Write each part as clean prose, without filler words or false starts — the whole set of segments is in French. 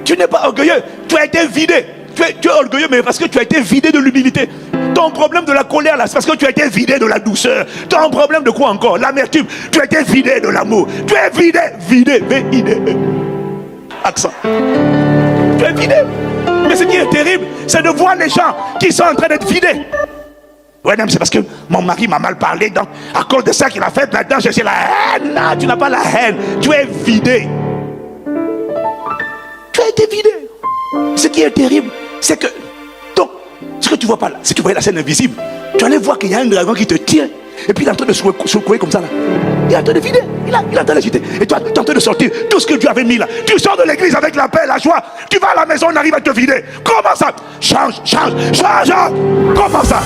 Tu n'es pas orgueilleux, tu as été vidé. Tu es orgueilleux, mais parce que tu as été vidé de l'humilité. Ton problème de la colère, là, c'est parce que tu as été vidé de la douceur. Ton problème de quoi encore? L'amertume. Tu as été vidé de l'amour. Tu es vidé, vidé. Accent. Tu es vidé. Mais ce qui est terrible, c'est de voir les gens qui sont en train d'être vidés. Ouais, non, c'est parce que mon mari m'a mal parlé, donc à cause de ça qu'il a fait, maintenant je sais la haine. Non, tu n'as pas la haine, tu es vidé. Tu as été vidé. Ce qui est terrible, c'est que, donc, ce que tu vois pas là, si tu voyais la scène invisible, tu allais voir qu'il y a un dragon qui te tient, et puis il est en train de secouer comme ça là. Il est en train de vider, il est en train de vider. Et toi, tu es en train de sortir tout ce que Dieu avait mis là. Tu sors de l'église avec la paix, la joie. Tu vas à la maison, on arrive à te vider. Comment ça? Change. Comment ça?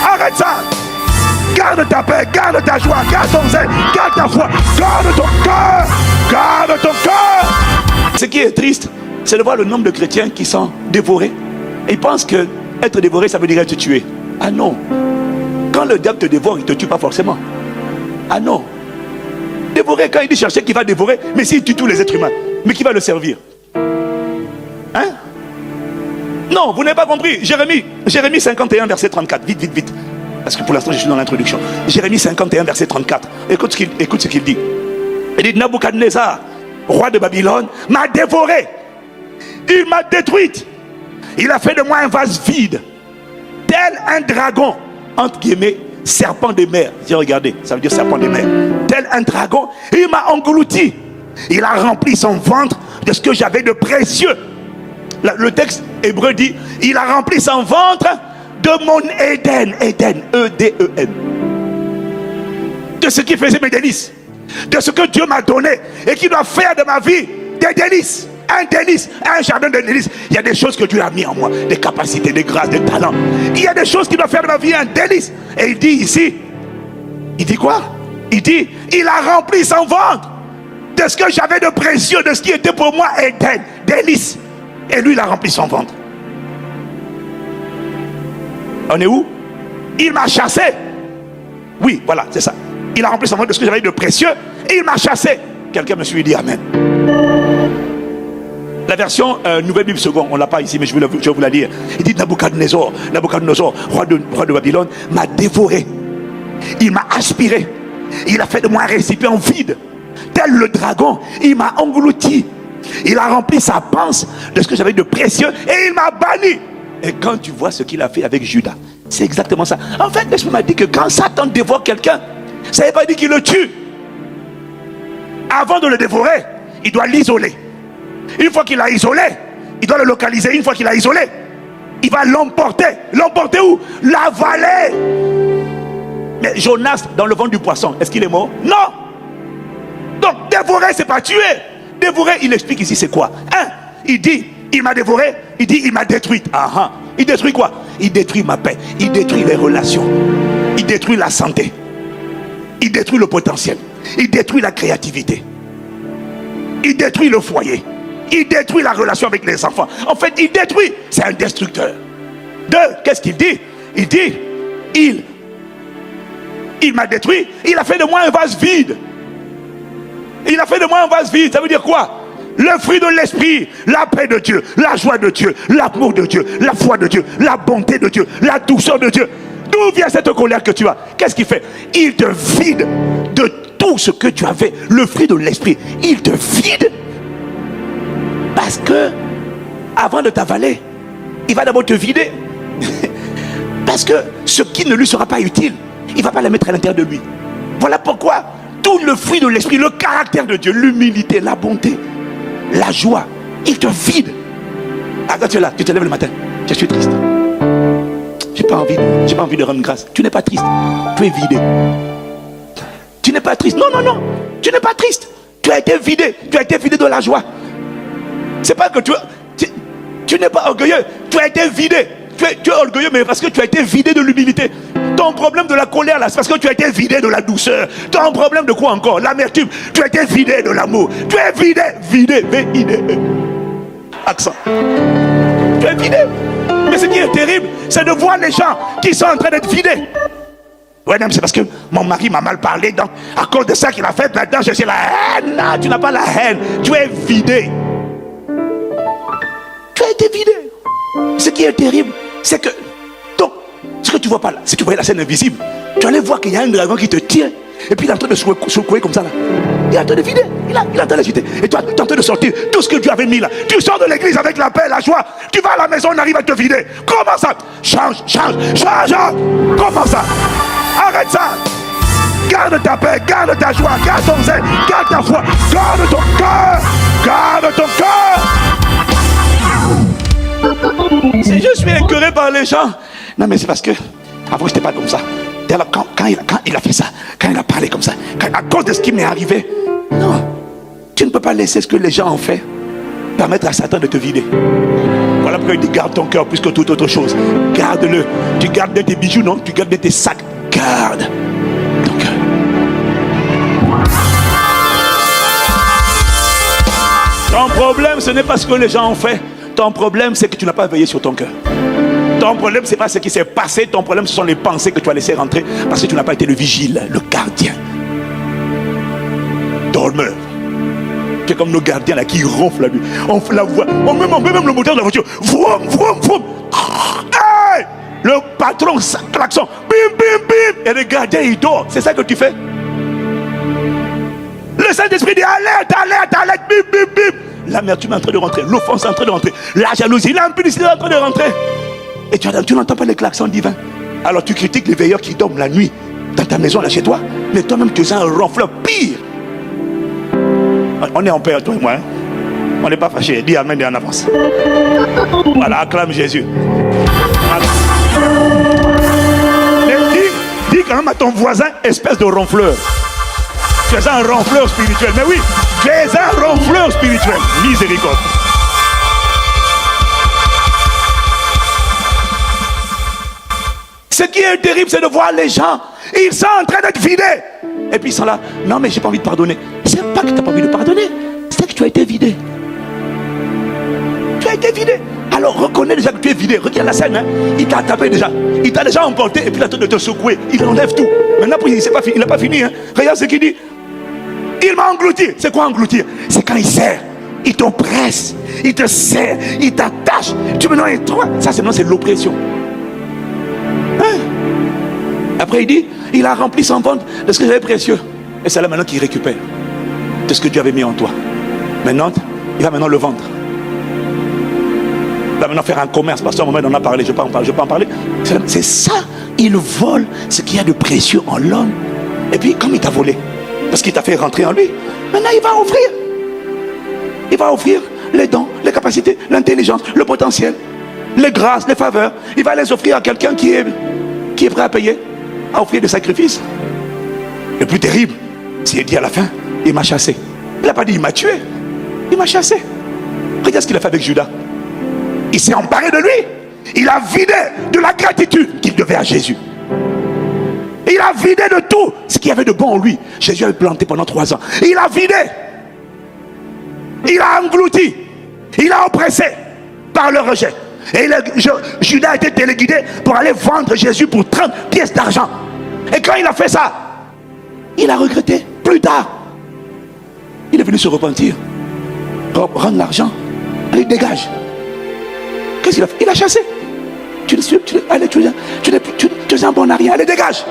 Arrête ça. Garde ta paix, garde ta joie, garde ton zèle, garde ta foi, garde ton cœur. Ce qui est triste, c'est de voir le nombre de chrétiens qui sont dévorés. Et ils pensent que être dévoré, ça veut dire être tué. Ah non. Quand le diable te dévore, il ne te tue pas forcément. Ah non. Dévorer, quand il dit chercher, qui va dévorer, mais s'il tue tous les êtres humains, mais qui va le servir? Hein? Non, vous n'avez pas compris. Jérémie 51, verset 34. Vite. Parce que pour l'instant, je suis dans l'introduction. Jérémie 51, verset 34. Écoute ce qu'il dit. Il dit, Nabuchodonosor, roi de Babylone, m'a dévoré. Il m'a détruite. Il a fait de moi un vase vide, tel un dragon, entre guillemets, serpent des mers. J'ai regardé, ça veut dire serpent des mers. Tel un dragon, il m'a englouti. Il a rempli son ventre de ce que j'avais de précieux. Le texte hébreu dit, il a rempli son ventre de mon Éden, E-D-E-N. De ce qui faisait mes délices. De ce que Dieu m'a donné et qui doit faire de ma vie des délices. Un jardin de délices. Il y a des choses que Dieu a mis en moi, des capacités, des grâces, des talents. Il y a des choses qui doivent faire de ma vie un délice. Et il dit ici, il dit quoi? Il dit, il a rempli son ventre de ce que j'avais de précieux, de ce qui était pour moi Éden, délice. Et lui, il a rempli son ventre. On est où? Il m'a chassé. Oui, voilà, c'est ça. Il a rempli son ventre de ce que j'avais de précieux et il m'a chassé. Quelqu'un me suit et dit Amen. La version Nouvelle Bible Seconde, on ne l'a pas ici, mais je vais vous la lire. Il dit Nabuchodonosor, roi de Babylone, m'a dévoré. Il m'a aspiré. Il a fait de moi un récipient vide. Tel le dragon, il m'a englouti. Il a rempli sa panse de ce que j'avais de précieux et il m'a banni. Et quand tu vois ce qu'il a fait avec Judas, c'est exactement ça. En fait, l'Esprit m'a dit que quand Satan dévore quelqu'un, ça ne veut pas dire qu'il le tue. Avant de le dévorer, il doit l'isoler. Une fois qu'il l'a isolé, il doit le localiser. Une fois qu'il l'a isolé, il va l'emporter. L'emporter où? L'avaler. Mais Jonas, dans le ventre du poisson, est-ce qu'il est mort? Non. Donc dévorer, c'est pas tuer. Dévorer, il explique ici c'est quoi? Il dit, il m'a dévoré. Il dit, il m'a détruite. Il détruit quoi? Il détruit ma paix. Il détruit les relations. Il détruit la santé. Il détruit le potentiel. Il détruit la créativité. Il détruit le foyer. Il détruit la relation avec les enfants. En fait, il détruit. C'est un destructeur. Qu'est-ce qu'il dit? Il dit, il m'a détruit. Il a fait de moi un vase vide. Il a fait de moi un vase vide. Ça veut dire quoi? Le fruit de l'esprit, la paix de Dieu, la joie de Dieu, l'amour de Dieu, la foi de Dieu, la bonté de Dieu, la douceur de Dieu. D'où vient cette colère que tu as? Qu'est-ce qu'il fait? Il te vide de tout ce que tu avais, le fruit de l'esprit. Il te vide parce que avant de t'avaler, il va d'abord te vider. Parce que ce qui ne lui sera pas utile, il ne va pas le mettre à l'intérieur de lui. Voilà pourquoi tout le fruit de l'esprit, le caractère de Dieu, l'humilité, la bonté, la joie, il te vide. Quand tu es là, tu te lèves le matin, je suis triste. J'ai pas envie de rendre grâce. Tu n'es pas triste, tu es vidé. Tu n'es pas triste. Non, tu n'es pas triste. Tu as été vidé de la joie. C'est pas que tu n'es pas orgueilleux, tu as été vidé. Tu es orgueilleux, mais parce que tu as été vidé de l'humilité. Ton problème de la colère là, c'est parce que tu as été vidé de la douceur. Ton problème de quoi encore? L'amertume. Tu as été vidé de l'amour. Tu es vidé. Accent. Tu es vidé. Mais ce qui est terrible, c'est de voir les gens qui sont en train d'être vidés. Ouais, non, c'est parce que mon mari m'a mal parlé, donc à cause de ça qu'il a fait, maintenant je sais la haine. Non, tu n'as pas la haine, tu es vidé. été vidé. Ce qui est terrible, c'est que, donc, ce que tu vois pas là, si tu voyais la scène invisible, tu allais voir qu'il y a un dragon qui te tient, et puis il est en train de secouer comme ça là. Il est en train de vider, il est en train de jeter. Et toi, tu es en train de sortir tout ce que Dieu avait mis là. Tu sors de l'église avec la paix, la joie. Tu vas à la maison, on arrive à te vider. Comment ça? Change. Comment ça? Arrête ça. Garde ta paix, garde ta joie, garde ton zèle, garde ta foi, garde ton cœur. Garde ton cœur. Si je suis écœuré par les gens, non mais c'est parce que avant j'étais pas comme ça. Alors, quand il a fait ça, quand il a parlé comme ça, à cause de ce qui m'est arrivé, non, tu ne peux pas laisser ce que les gens ont fait permettre à Satan de te vider. Voilà pourquoi il dit garde ton cœur plus que toute autre chose. Garde-le. Tu gardes bien tes bijoux, non? Tu gardes bien tes sacs. Garde ton cœur. Ton problème, ce n'est pas ce que les gens ont fait. Ton problème, c'est que tu n'as pas veillé sur ton cœur. Ton problème, ce n'est pas ce qui s'est passé. Ton problème, ce sont les pensées que tu as laissées rentrer parce que tu n'as pas été le vigile, le gardien. Dormeur. Tu es comme nos gardiens là qui ronflent la nuit. On fait la voix. On met même le moteur de la voiture. Vroom, vroom, vroom. Hey! Le patron, klaxon. Bim, bim, bim. Et le gardien, il dort. C'est ça que tu fais. Le Saint-Esprit dit alerte, alerte, alerte. Bim, bim, bim. L'amertume est en train de rentrer. L'offense est en train de rentrer. La jalousie, l'impudicité est en train de rentrer. Et tu n'entends pas les klaxons divins. Alors tu critiques les veilleurs qui dorment la nuit dans ta maison là chez toi. Mais toi-même tu es un ronfleur pire. On est en paix, toi et moi. Hein? On n'est pas fâchés. Dis amen et en avance. Voilà, acclame Jésus. Mais dis quand même à ton voisin, espèce de ronfleur. Tu es un ronfleur spirituel. Mais oui, tu es un ronfleur spirituel. Miséricorde. Ce qui est terrible, c'est de voir les gens. Ils sont en train d'être vidés. Et puis ils sont là. Non, mais j'ai pas envie de pardonner. C'est pas que tu n'as pas envie de pardonner. C'est que tu as été vidé. Tu as été vidé. Alors reconnais déjà que tu es vidé. Regarde la scène. Hein? Il t'a tapé déjà. Il t'a déjà emporté. Et puis il a en train de te secouer. Il enlève tout. Maintenant, il n'a pas fini. Hein? Regarde ce qu'il dit. Il m'a englouti. C'est quoi engloutir? C'est quand il serre. Il t'oppresse. Il te serre. Il t'attache. Tu me noies toi. Ça, c'est l'oppression. Hein? Après il dit, il a rempli son ventre de ce que j'avais précieux. Et c'est là maintenant qu'il récupère de ce que Dieu avait mis en toi. Maintenant, il va maintenant le vendre. Il va maintenant faire un commerce. Parce qu'à un moment on en a parlé, je ne vais pas en parler. C'est ça, il vole ce qu'il y a de précieux en l'homme. Et puis comme il t'a volé, parce qu'il t'a fait rentrer en lui, maintenant il va offrir. Il va offrir les dons, les capacités, l'intelligence, le potentiel, les grâces, les faveurs. Il va les offrir à quelqu'un qui est prêt à payer, à offrir des sacrifices. Le plus terrible, c'est qu'il dit à la fin, il m'a chassé. Il n'a pas dit il m'a tué, il m'a chassé. Regarde ce qu'il a fait avec Judas. Il s'est emparé de lui. Il a vidé de la gratitude qu'il devait à Jésus. Il a vidé de tout ce qu'il y avait de bon en lui. Jésus avait planté pendant 3 ans. Il a vidé. Il a englouti. Il a oppressé par le rejet. Et Judas a été téléguidé pour aller vendre Jésus pour 30 pièces d'argent. Et quand il a fait ça, il a regretté plus tard. Il est venu se repentir, rendre l'argent. Allez, dégage. Qu'est-ce qu'il a fait? Il a chassé. Tu es un bon à rien. Allez, dégage.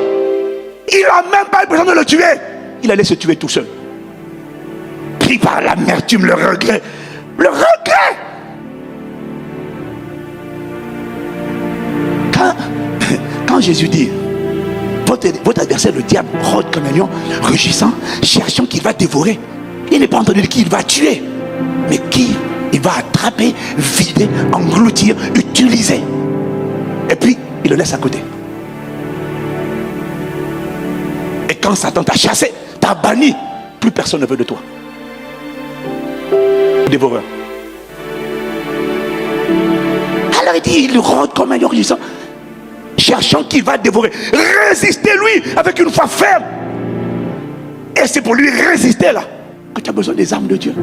Il n'a même pas eu besoin de le tuer. Il allait se tuer tout seul. Pris par l'amertume, le regret. Le regret. Quand Jésus dit, votre adversaire, le diable, rôde comme un lion, rugissant, cherchant qu'il va dévorer. Il n'est pas entendu de qui il va tuer, mais qui il va attraper, vider, engloutir, utiliser. Et puis, il le laisse à côté. Et quand Satan t'a chassé, t'a banni, plus personne ne veut de toi. Dévoreur. Alors il dit, il rôde comme un lion rugissant, cherchant qu'il va dévorer. Résistez-lui avec une foi ferme. Et c'est pour lui résister là que tu as besoin des armes de Dieu.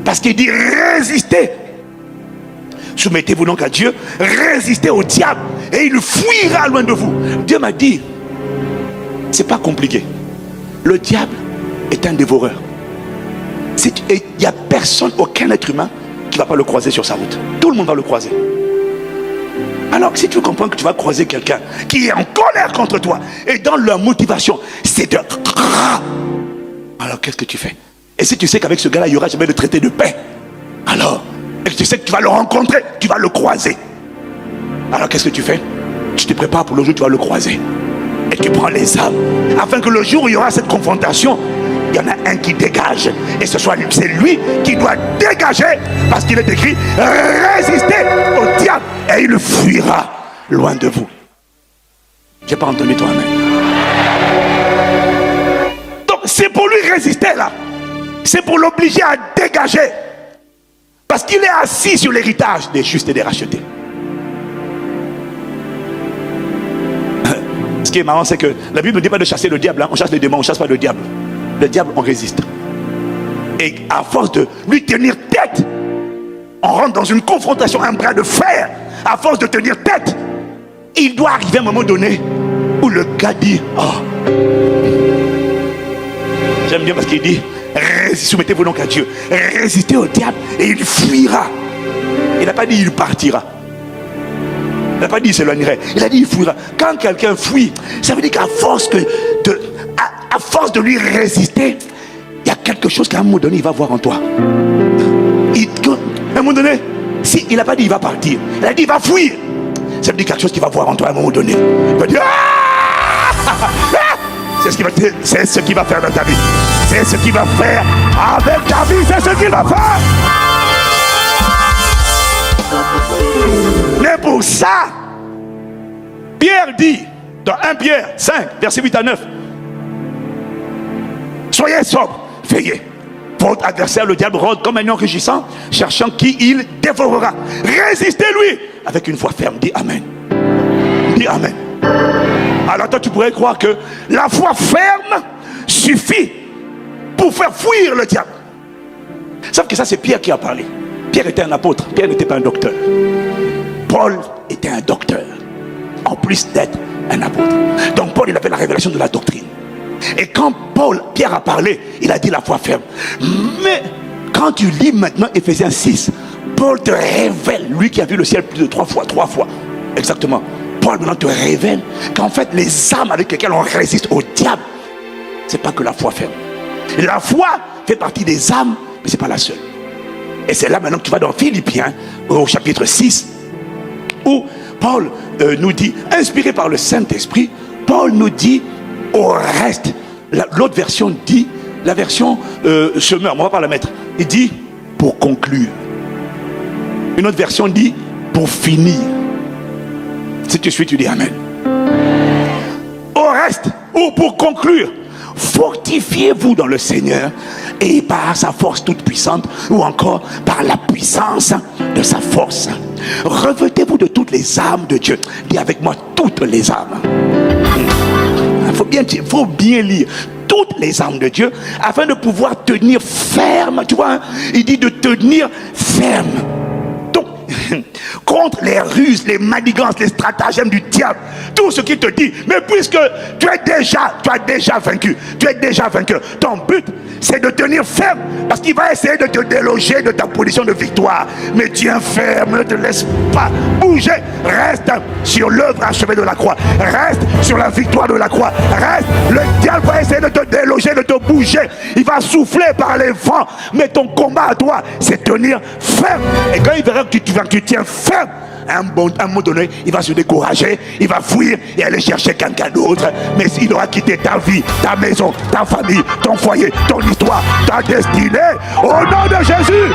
Parce qu'il dit résistez. Soumettez-vous donc à Dieu, résistez au diable et il fuira loin de vous. Dieu m'a dit, c'est pas compliqué. Le diable est un dévoreur. Il n'y a personne, aucun être humain qui ne va pas le croiser sur sa route. Tout le monde va le croiser. Alors si tu comprends que tu vas croiser quelqu'un qui est en colère contre toi, et dans leur motivation, c'est de... Alors qu'est-ce que tu fais? Et si tu sais qu'avec ce gars-là, il n'y aura jamais de traité de paix, alors, et que tu sais que tu vas le rencontrer, tu vas le croiser, alors qu'est-ce que tu fais? Tu te prépares pour le jour où tu vas le croiser. Et tu prends les armes, afin que le jour où il y aura cette confrontation, il y en a un qui dégage. Et c'est lui qui doit dégager, parce qu'il est écrit, résistez au diable, et il fuira loin de vous. J'ai pas entendu toi, amen. Donc c'est pour lui résister là. C'est pour l'obliger à dégager. Parce qu'il est assis sur l'héritage des justes et des rachetés. Ce qui est marrant, c'est que la Bible ne dit pas de chasser le diable, hein. On chasse les démons, on ne chasse pas le diable. Le diable, on résiste. Et à force de lui tenir tête, on rentre dans une confrontation, un bras de fer. À force de tenir tête, il doit arriver à un moment donné où le gars dit, oh. J'aime bien parce qu'il dit, soumettez-vous donc à Dieu, résistez au diable et il fuira. Il n'a pas dit il partira. Il n'a pas dit il s'éloignerait. Il a dit il fuira. Quand quelqu'un fuit, ça veut dire qu'à force à force de lui résister, il y a quelque chose qu'à un moment donné il va voir en toi. À un moment donné, si il n'a pas dit il va partir, il a dit il va fuir. Ça veut dire quelque chose qu'il va voir en toi à un moment donné. Il va dire c'est ce qu'il va faire dans ta vie. C'est ce qu'il va faire avec ta vie. C'est ce qu'il va faire. Mais pour ça, Pierre dit dans 1 Pierre 5, verset 8 à 9, soyez sobres, veillez. Votre adversaire, le diable, rôde comme un lion rugissant, cherchant qui il dévorera. Résistez-lui avec une foi ferme. Dis Amen. Dis Amen. Alors toi, tu pourrais croire que la foi ferme suffit pour faire fuir le diable. Sauf que ça, c'est Pierre qui a parlé. Pierre était un apôtre. Pierre n'était pas un docteur. Paul était un docteur, en plus d'être un apôtre. Donc Paul, il avait la révélation de la doctrine. Et quand Pierre a parlé, il a dit la foi ferme. Mais quand tu lis maintenant Ephésiens 6, Paul te révèle, lui qui a vu le ciel plus de 3 fois, exactement. Paul maintenant te révèle qu'en fait les armes avec lesquelles on résiste au diable, c'est pas que la foi ferme. La foi fait partie des armes, mais c'est pas la seule. Et c'est là maintenant que tu vas dans Philippiens au chapitre 6, où Paul nous dit, inspiré par le Saint-Esprit, Paul nous dit au reste. L'autre version dit, la version Semeur, on va pas la mettre, il dit pour conclure. Une autre version dit pour finir. Si tu suis, tu dis Amen. Au reste, ou pour conclure, fortifiez-vous dans le Seigneur et par sa force toute puissante, ou encore par la puissance de sa force. Revêtez-vous de toutes les armes de Dieu. Dis avec moi, toutes les armes. Il faut bien lire toutes les armes de Dieu afin de pouvoir tenir ferme. Tu vois, hein? Il dit de tenir ferme. Donc, contre les ruses, les manigances, les stratagèmes du diable, tout ce qui te dit, mais puisque tu as déjà vaincu, tu es déjà vainqueur, ton but c'est de tenir ferme, parce qu'il va essayer de te déloger de ta position de victoire. Mais tiens ferme, ne te laisse pas bouger, reste sur l'œuvre achevée de la croix, reste sur la victoire de la croix, reste. Le diable va essayer de te déloger, de te bouger, il va souffler par les vents, mais ton combat à toi c'est tenir ferme. Et quand il verra que tu tiens ferme, à un moment donné, il va se décourager, il va fuir et aller chercher quelqu'un d'autre. Mais il aura quitté ta vie, ta maison, ta famille, ton foyer, ton histoire, ta destinée, au nom de Jésus.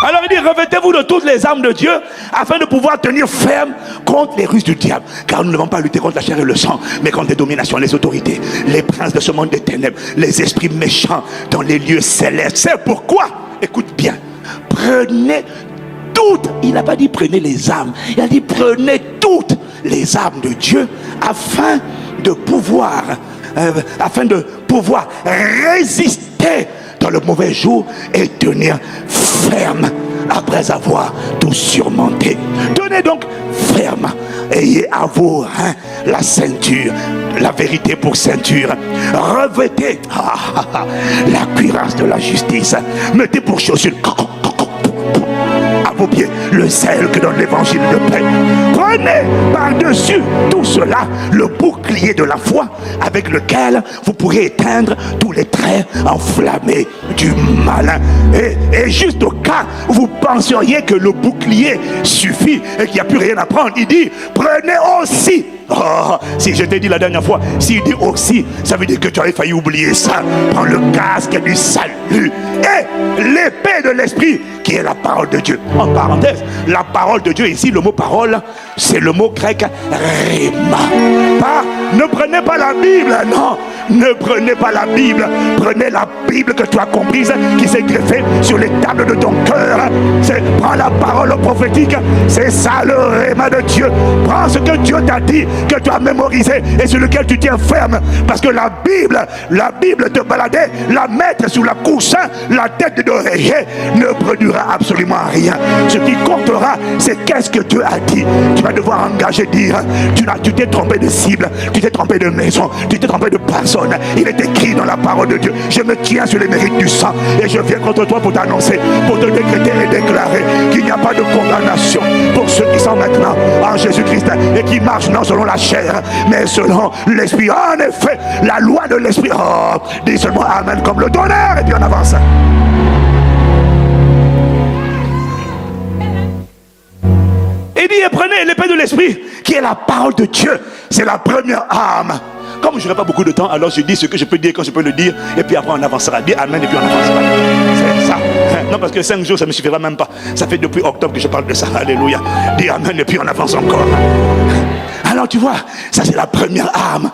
Alors il dit, revêtez-vous de toutes les armes de Dieu afin de pouvoir tenir ferme contre les ruses du diable. Car nous ne devons pas lutter contre la chair et le sang, mais contre les dominations, les autorités, les princes de ce monde des ténèbres, les esprits méchants dans les lieux célestes. C'est pourquoi, écoute bien, prenez toutes, il n'a pas dit prenez les armes, il a dit prenez toutes les armes de Dieu afin de pouvoir résister dans le mauvais jour et tenir ferme. après avoir tout surmonté. Tenez donc ferme, ayez à vos reins la ceinture, la vérité pour ceinture. Revêtez la cuirasse de la justice. Mettez pour chaussure à vos pieds le zèle que donne l'évangile de paix. Prenez par-dessus tout cela le bouclier de la foi avec lequel vous pourrez éteindre tous les traits enflammés du malin. Et juste au cas où vous penseriez que le bouclier suffit et qu'il n'y a plus rien à prendre, il dit prenez aussi. Oh, si je t'ai dit la dernière fois, s'il dit aussi, ça veut dire que tu avais failli oublier ça. Prends le casque du salut et l'épée de l'esprit qui est la parole de Dieu. En parenthèse, la parole de Dieu ici, le mot parole, c'est le mot grec rhéma. Ne prenez pas la Bible, non. Ne prenez pas la Bible. Prenez la Bible que tu as comprise, qui s'est greffée sur les tables de ton cœur. Prends la parole prophétique. C'est ça le rhéma de Dieu. Prends ce que Dieu t'a dit, que tu as mémorisé et sur lequel tu tiens ferme. Parce que la Bible te balader, la mettre sous la coussin, la tête d'oreiller, ne produira absolument rien. Ce qui comptera, c'est qu'est-ce que Dieu a dit. Tu vas devoir engager, dire, tu t'es trompé de cible, tu t'es trompé de maison, tu t'es trompé de personne. Il est écrit dans la parole de Dieu, je me tiens sur les mérites du sang et je viens contre toi pour t'annoncer, pour te décréter et déclarer qu'il n'y a pas de condamnation pour ceux qui sont maintenant en Jésus-Christ et qui marchent non selon la chair mais selon l'esprit. En effet, la loi de l'esprit, dis seulement amen comme le tonnerre et puis on avance. Il dit, et prenez l'épée de l'esprit qui est la parole de Dieu. C'est la première arme. Comme je n'aurai pas beaucoup de temps, alors je dis ce que je peux dire quand je peux le dire, et puis après on avancera. Dis amen et puis on avancera. C'est ça. Non, parce que 5 jours ça ne me suffira même pas. Ça fait depuis octobre que je parle de ça. Alléluia. Dis amen et puis on avance encore. Alors tu vois, ça c'est la première arme.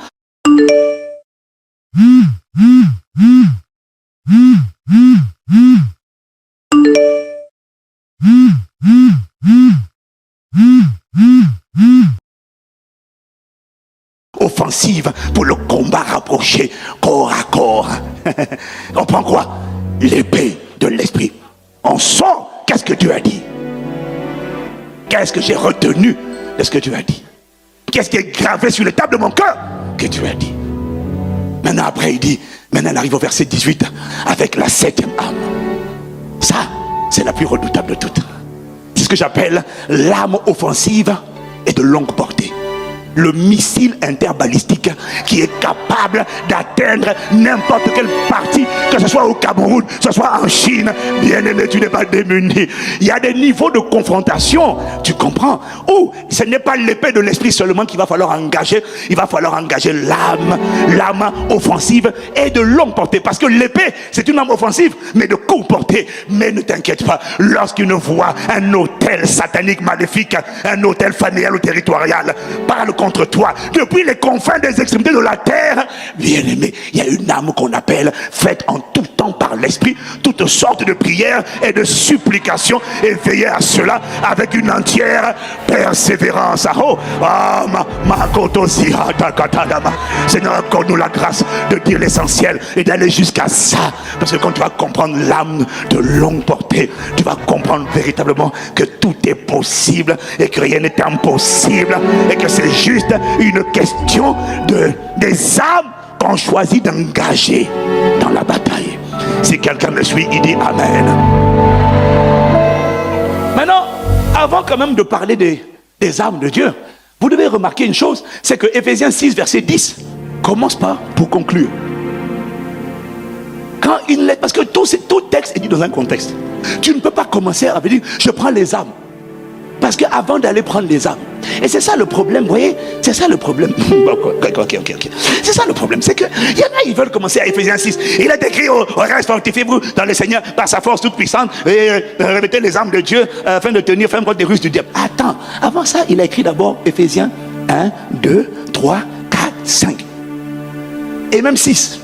Offensive pour le combat rapproché, corps à corps. On prend quoi? L'épée de l'esprit. On sort, qu'est-ce que Dieu a dit? Qu'est-ce que j'ai retenu de ce que Dieu a dit? Qu'est-ce qui est gravé sur les tables de mon cœur que Dieu a dit? Maintenant après il dit, maintenant on arrive au verset 18 avec la 7e arme. Ça, c'est la plus redoutable de toutes. C'est ce que j'appelle l'arme offensive et de longue portée. Le missile interbalistique qui est capable d'atteindre n'importe quelle partie, que ce soit au Cameroun, que ce soit en Chine. Bien aimé, tu n'es pas démuni. Il y a des niveaux de confrontation, tu comprends, où ce n'est pas l'épée de l'esprit seulement qu'il va falloir engager. Il va falloir engager l'arme offensive et de longue portée, parce que l'épée c'est une arme offensive mais de courte portée. Mais ne t'inquiète pas, lorsqu'une voix, un hôtel satanique maléfique, un hôtel familial ou territorial parle contre toi depuis les confins des extrémités de la terre, bien aimé, il y a une arme qu'on appelle faite en tout temps par l'esprit, toutes sortes de prières et de supplications, et veillez à cela avec une entière persévérance. Seigneur, accorde-nous la grâce de dire l'essentiel et d'aller jusqu'à ça, parce que quand tu vas comprendre l'âme de longue portée, tu vas comprendre véritablement que tout est possible et que rien n'est impossible et que c'est juste une question des âmes qu'on choisit d'engager dans la bataille. Si quelqu'un me suit, il dit amen. Maintenant, avant quand même de parler des armes de Dieu, vous devez remarquer une chose, c'est que Ephésiens 6 verset 10 commence par pour conclure. Quand parce que tout texte est dit dans un contexte. Tu ne peux pas commencer à dire je prends les armes. Parce qu'avant d'aller prendre les armes, et c'est ça le problème, vous voyez, c'est ça le problème. Ok. C'est ça le problème, c'est qu'il y en a, ils veulent commencer à Ephésiens 6. Il est écrit au reste, fortifiez-vous dans le Seigneur par sa force toute puissante et revêtez les armes de Dieu afin de tenir ferme contre les ruses du diable. Attends, avant ça, il a écrit d'abord Ephésiens 1, 2, 3, 4, 5 et même 6.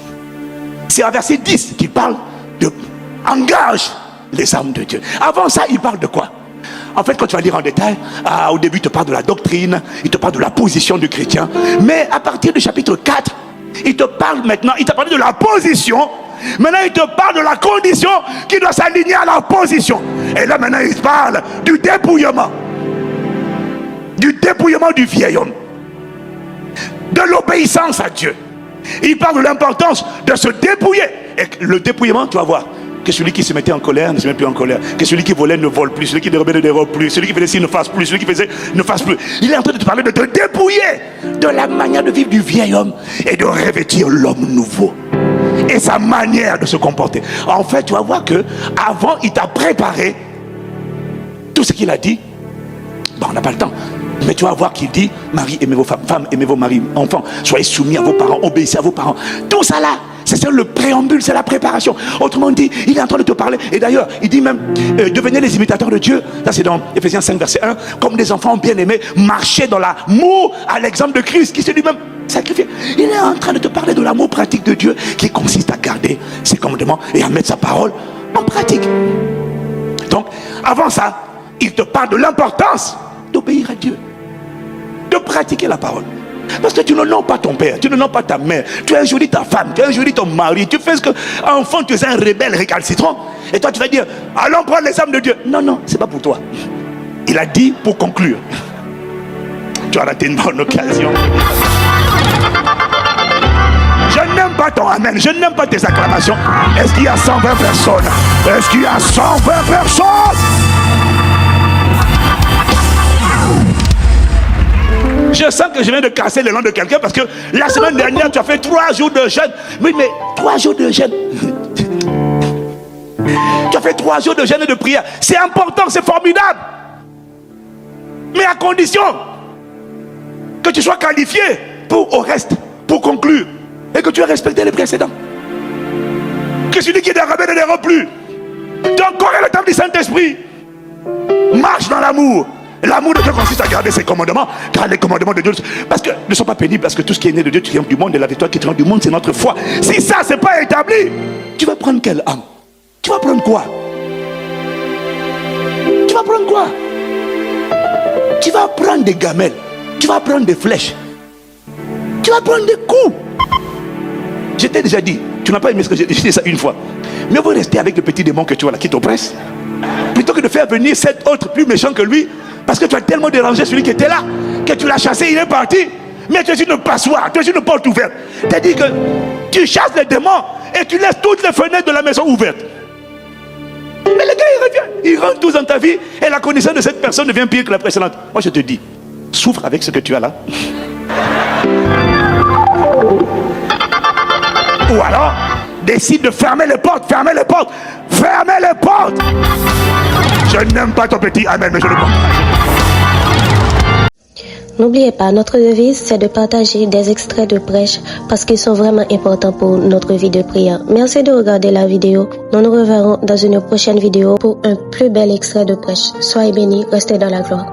C'est à verset 10 qu'il parle de engage les armes de Dieu. Avant ça, il parle de quoi? En fait, quand tu vas lire en détail, au début, il te parle de la doctrine, il te parle de la position du chrétien. Mais à partir du chapitre 4, il te parle maintenant, il t'a parlé de la position Maintenant, il te parle de la condition qui doit s'aligner à la position. Et là, maintenant, il parle du dépouillement. Du dépouillement du vieil homme. De l'obéissance à Dieu. Il parle de l'importance de se dépouiller. Et le dépouillement, tu vas voir, que celui qui se mettait en colère ne se met plus en colère, que celui qui volait ne vole plus, celui qui dérobait ne dérobe plus, celui qui faisait ci ne fasse plus, celui qui faisait ne fasse plus. Il est en train de te parler de te dépouiller de la manière de vivre du vieil homme et de revêtir l'homme nouveau et sa manière de se comporter. En fait, tu vas voir que avant, il t'a préparé tout ce qu'il a dit. Bon, on n'a pas le temps. Mais tu vas voir qu'il dit, mari, aimez vos femmes, femmes, aimez vos maris, enfants, soyez soumis à vos parents, obéissez à vos parents. Tout ça là, c'est le préambule, c'est la préparation. Autrement dit, il est en train de te parler. Et d'ailleurs, il dit même, devenez les imitateurs de Dieu. Ça c'est dans Ephésiens 5, verset 1. Comme des enfants bien-aimés, marchez dans l'amour à l'exemple de Christ, qui s'est lui-même sacrifié. Il est en train de te parler de l'amour pratique de Dieu, qui consiste à garder ses commandements et à mettre sa parole en pratique. Donc, avant ça, il te parle de l'importance d'obéir à Dieu, de pratiquer la parole. Parce que tu ne nommes pas ton père, tu ne nommes pas ta mère, tu injuries ta femme, tu injuries ton mari, tu fais ce que enfant tu es un rebelle récalcitrant. Et toi tu vas dire, allons prendre les âmes de Dieu. Non, non, c'est pas pour toi. Il a dit pour conclure. Tu as raté une bonne occasion. Je n'aime pas ton amen, je n'aime pas tes acclamations. Est-ce qu'il y a 120 personnes? Est-ce qu'il y a 120 personnes? Je sens que je viens de casser l'élan de quelqu'un parce que la semaine dernière, tu as fait 3 jours de jeûne. Oui, mais 3 jours de jeûne. Tu as fait 3 jours de jeûne et de prière. C'est important, c'est formidable. Mais à condition que tu sois qualifié pour au reste, pour conclure. Et que tu aies respecté les précédents. Que celui qui est dérobé ne dérobe plus. Ton corps est le temple du Saint-Esprit. Marche dans l'amour. L'amour de Dieu consiste à garder ses commandements, car les commandements de Dieu parce que, ne sont pas pénibles, parce que tout ce qui est né de Dieu triomphe du monde, et la victoire qui triomphe du monde, c'est notre foi. Si ça, c'est pas établi, tu vas prendre quelle âme? Tu vas prendre quoi? Tu vas prendre quoi? Tu vas prendre des gamelles, tu vas prendre des flèches, tu vas prendre des coups. Je t'ai déjà dit, tu n'as pas aimé ce que j'ai dit ça une fois. Mais vous restez avec le petit démon que tu as là, qui t'oppresse, plutôt que de faire venir cet autre plus méchant que lui. Parce que tu as tellement dérangé celui qui était là, que tu l'as chassé, il est parti. Mais tu es une passoire, tu es une porte ouverte. C'est-à-dire que tu chasses les démons et tu laisses toutes les fenêtres de la maison ouvertes. Mais le gars, il revient, il rentre tous dans ta vie et la condition de cette personne devient pire que la précédente. Moi, je te dis, souffre avec ce que tu as là. Ou alors, décide de fermer les portes, fermer les portes, fermer les portes. Je n'aime pas ton petit amen, mais je le comprends. N'oubliez pas, notre devise, c'est de partager des extraits de prêches parce qu'ils sont vraiment importants pour notre vie de prière. Merci de regarder la vidéo. Nous nous reverrons dans une prochaine vidéo pour un plus bel extrait de prêche. Soyez bénis, restez dans la gloire.